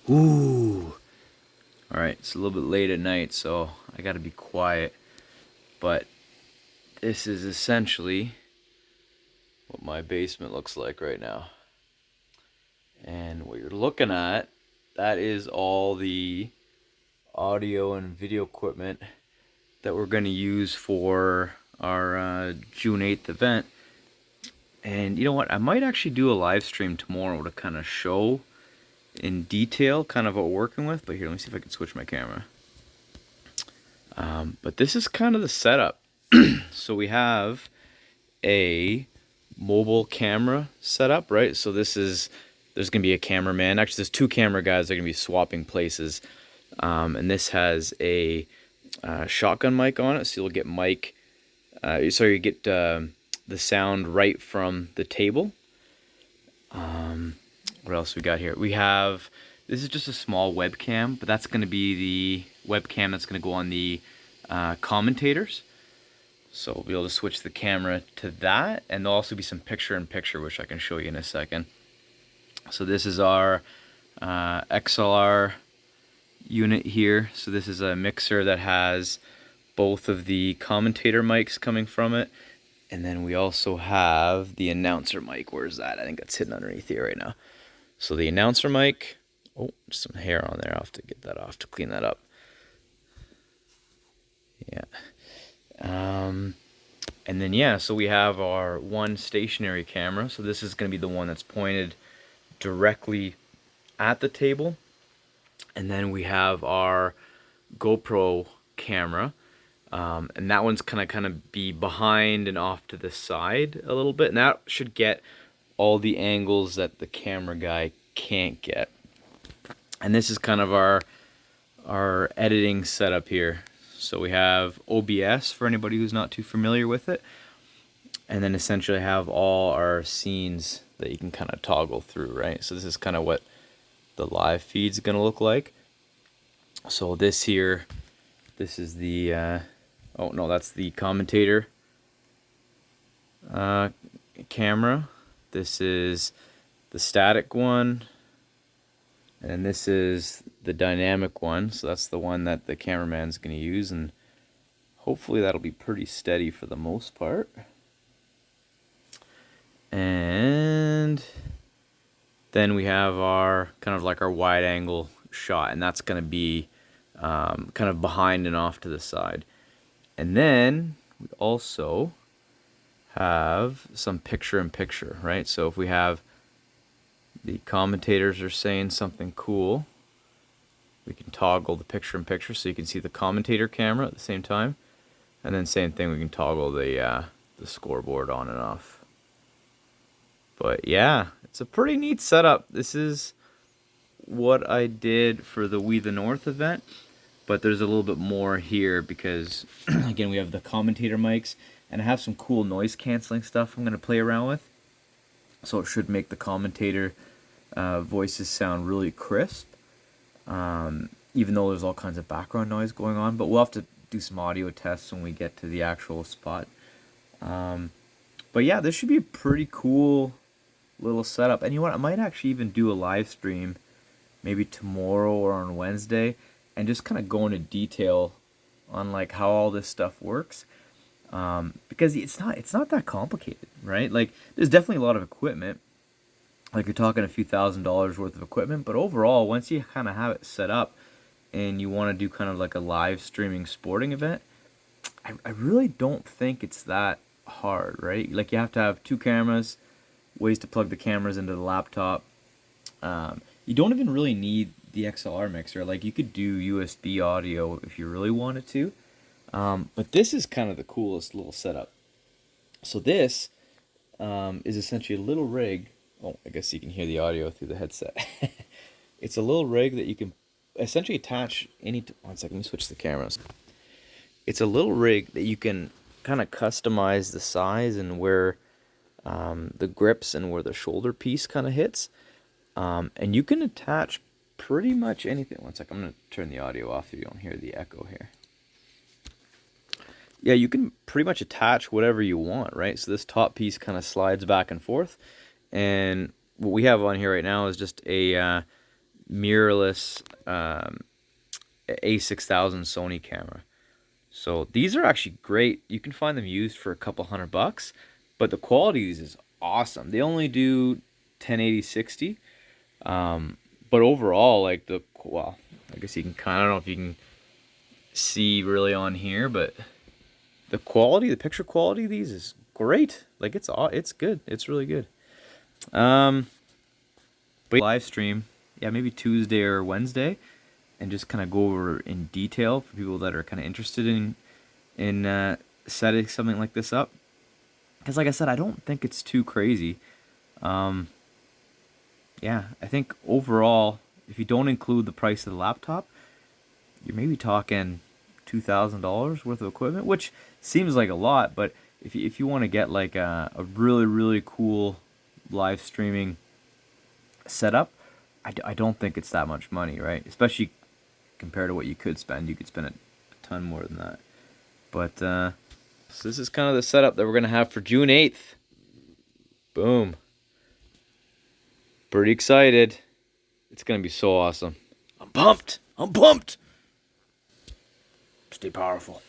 Ooh. Alright, it's a little bit late at night, so I gotta be quiet. But this is essentially what my basement looks like right now. And what you're looking at, that is all the audio and video equipment that we're going to use for our June 8th event. And you know what? I might actually do a live stream tomorrow to kind of show in detail kind of what we're working with. But here, let me see if I can switch my camera. But this is kind of the setup. So we have a mobile camera setup, right? So there's going to be a cameraman. Actually, there's two camera guys that are going to be swapping places. And this has a shotgun mic on it, so you'll get you get the sound right from the table. What else we got here? This is just a small webcam, but that's going to be the webcam that's going to go on the commentators. So we'll be able to switch the camera to that, and there'll also be some picture-in-picture, which I can show you in a second. So this is our XLR unit here. So this is a mixer that has both of the commentator mics coming from it, and then we also have the announcer mic. Where's that? I think that's hidden underneath here right now. So the announcer mic, oh, just some hair on there. I'll have to get that off to clean that up. Yeah. And then, yeah, so we have our one stationary camera. So this is going to be the one that's pointed directly at the table. And then we have our GoPro camera. And that one's kind of be behind and off to the side a little bit. And that should get all the angles that the camera guy can't get. And this is kind of our editing setup here. So we have OBS for anybody who's not too familiar with it. And then essentially have all our scenes that you can kind of toggle through, right? So this is kind of what the live feed's going to look like. So this here, this is the, oh no, that's the commentator camera. This is the static one. And this is the dynamic one, so that's the one that the cameraman's going to use, and hopefully that'll be pretty steady for the most part. And then we have our kind of like our wide angle shot, and that's going to be kind of behind and off to the side. And then we also have some picture-in-picture, right? So if we have the commentators are saying something cool, we can toggle the picture-in-picture so you can see the commentator camera at the same time. And then same thing, we can toggle the scoreboard on and off. But yeah, it's a pretty neat setup. This is what I did for the We the North event, but there's a little bit more here because, again, we have the commentator mics, and I have some cool noise canceling stuff I'm going to play around with. So it should make the commentator voices sound really crisp, even though there's all kinds of background noise going on. But we'll have to do some audio tests when we get to the actual spot. But yeah, this should be a pretty cool little setup. And you know what? I might actually even do a live stream maybe tomorrow or on Wednesday and just kind of go into detail on like how all this stuff works. Because it's not that complicated, right? Like, there's definitely a lot of equipment. Like, you're talking a few $1,000s worth of equipment, but overall, once you kind of have it set up and you want to do kind of like a live streaming sporting event, I really don't think it's that hard, right? Like, you have to have two cameras, ways to plug the cameras into the laptop. You don't even really need the XLR mixer. Like, you could do USB audio if you really wanted to. But this is kind of the coolest little setup. So this is essentially a little rig. Oh, I guess you can hear the audio through the headset. It's a little rig that you can essentially attach one second, let me switch the cameras. It's a little rig that you can kind of customize the size and where the grips and where the shoulder piece kind of hits. And you can attach pretty much anything. One second, I'm going to turn the audio off so you don't hear the echo here. Yeah, you can pretty much attach whatever you want, right? So this top piece kind of slides back and forth. And what we have on here right now is just a mirrorless A6000 Sony camera. So these are actually great. You can find them used for a couple $100, but the quality is awesome. They only do 1080-60, but overall, like well, I guess you can kind of, I don't know if you can see really on here, but the quality, the picture quality of these is great. Like it's good. It's really good. But live stream, yeah, maybe Tuesday or Wednesday, and just kind of go over in detail for people that are kind of interested in setting something like this up. Because like I said, I don't think it's too crazy. Yeah, I think overall, if you don't include the price of the laptop, you're maybe talking $2,000 worth of equipment, which seems like a lot, but if you want to get like a really, really cool live streaming setup, I don't think it's that much money, right? Especially compared to what you could spend. You could spend a ton more than that. But so this is kind of the setup that we're going to have for June 8th. Boom. Pretty excited. It's going to be so awesome. I'm pumped. I'm pumped. Stay powerful.